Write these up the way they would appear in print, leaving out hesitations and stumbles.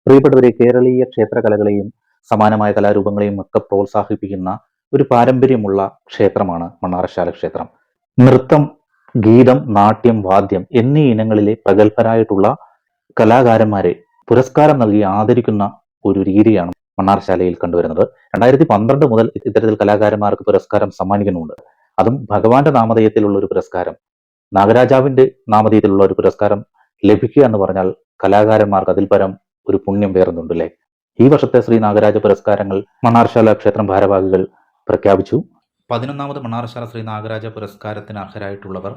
പ്രിയപ്പെട്ടവരെ, കേരളീയ ക്ഷേത്രകലകളെയും സമാനമായ കലാരൂപങ്ങളെയും ഒക്കെ പ്രോത്സാഹിപ്പിക്കുന്ന ഒരു പാരമ്പര്യമുള്ള ക്ഷേത്രമാണ് മണ്ണാറശാല ക്ഷേത്രം. നൃത്തം, ഗീതം, നാട്യം, വാദ്യം എന്നീ ഇനങ്ങളിലെ പ്രഗത്ഭരായിട്ടുള്ള കലാകാരന്മാരെ പുരസ്കാരം നൽകി ആദരിക്കുന്ന ഒരു രീതിയാണ് മണ്ണാർശാലയിൽ കണ്ടുവരുന്നത്. 2012 മുതൽ ഇത്തരത്തിൽ കലാകാരന്മാർക്ക് പുരസ്കാരം സമ്മാനിക്കുന്നുണ്ട്. അതും ഭഗവാന്റെ നാമധേയത്തിലുള്ള ഒരു പുരസ്കാരം, നാഗരാജാവിന്റെ നാമധേയത്തിലുള്ള ഒരു പുരസ്കാരം ലഭിക്കുക എന്ന് പറഞ്ഞാൽ കലാകാരന്മാർക്ക് അതിൽ പരം ഒരു പുണ്യം വേറുന്നുണ്ടല്ലേ. ഈ വർഷത്തെ ശ്രീ നാഗരാജ പുരസ്കാരങ്ങൾ മണ്ണാർശാല ക്ഷേത്രം ഭാരവാഹികൾ പ്രഖ്യാപിച്ചു. 11ാമത് മണ്ണാർശാല ശ്രീ നാഗരാജ പുരസ്കാരത്തിന് അർഹരായിട്ടുള്ളവർ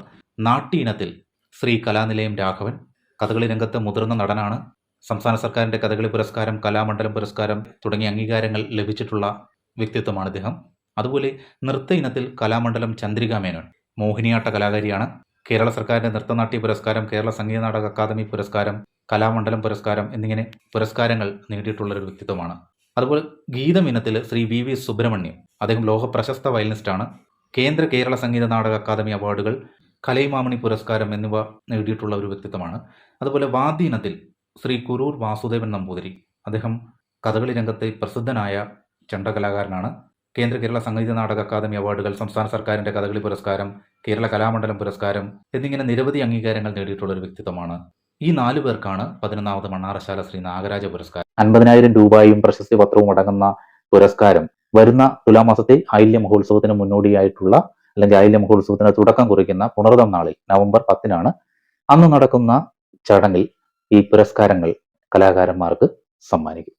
നാട്യ ഇനത്തിൽ ശ്രീ കലാനിലയം രാഘവൻ, കഥകളി രംഗത്ത് മുതിർന്ന നടനാണ്. സംസ്ഥാന സർക്കാരിന്റെ കഥകളി പുരസ്കാരം, കലാമണ്ഡലം പുരസ്കാരം തുടങ്ങിയ അംഗീകാരങ്ങൾ ലഭിച്ചിട്ടുള്ള വ്യക്തിത്വമാണ് ഇദ്ദേഹം. അതുപോലെ നൃത്ത ഇനത്തിൽ കലാമണ്ഡലം ചന്ദ്രിക മേനോൻ, മോഹിനിയാട്ട കലാകാരിയാണ്. കേരള സർക്കാരിന്റെ നൃത്തനാട്യ പുരസ്കാരം, കേരള സംഗീത നാടക അക്കാദമി പുരസ്കാരം, കലാമണ്ഡലം പുരസ്കാരം എന്നിങ്ങനെ പുരസ്കാരങ്ങൾ നേടിയിട്ടുള്ള ഒരു വ്യക്തിത്വമാണ്. അതുപോലെ ഗീതം ഇനത്തിൽ ശ്രീ വി സുബ്രഹ്മണ്യം, അദ്ദേഹം ലോക പ്രശസ്ത വയലിനിസ്റ്റാണ്. കേരള സംഗീത നാടക അക്കാദമി അവാർഡുകൾ, കലൈമാമണി പുരസ്കാരം എന്നിവ നേടിയിട്ടുള്ള ഒരു വ്യക്തിത്വമാണ്. അതുപോലെ വാദ്യ ഇനത്തിൽ ശ്രീ കുറൂർ വാസുദേവൻ നമ്പൂതിരി, അദ്ദേഹം കഥകളി രംഗത്തെ പ്രസിദ്ധനായ ചെണ്ടകലാകാരനാണ്. കേരള സംഗീത നാടക അക്കാദമി അവാർഡുകൾ, സംസ്ഥാന സർക്കാരിന്റെ കഥകളി പുരസ്കാരം, കേരള കലാമണ്ഡലം പുരസ്കാരം എന്നിങ്ങനെ നിരവധി അംഗീകാരങ്ങൾ നേടിയിട്ടുള്ള ഒരു വ്യക്തിത്വമാണ്. ഈ 4 പേർക്കാണ് 11ാമത് മണ്ണാറശാല ശ്രീ നാഗരാജ പുരസ്കാരം. 50,000 രൂപയും പ്രശസ്തി പത്രവും അടങ്ങുന്ന പുരസ്കാരം വരുന്ന തുലാമാസത്തെ ആയില്യ മഹോത്സവത്തിന് മുന്നോടിയായിട്ടുള്ള, അല്ലെങ്കിൽ ആയില്യ മഹോത്സവത്തിന് തുടക്കം കുറിക്കുന്ന പുണർതം നാളിൽ നവംബർ 10-നാണ് അന്ന് നടക്കുന്ന ചടങ്ങിൽ ഈ പുരസ്കാരങ്ങൾ കലാകാരന്മാർക്ക് സമ്മാനിക്കും.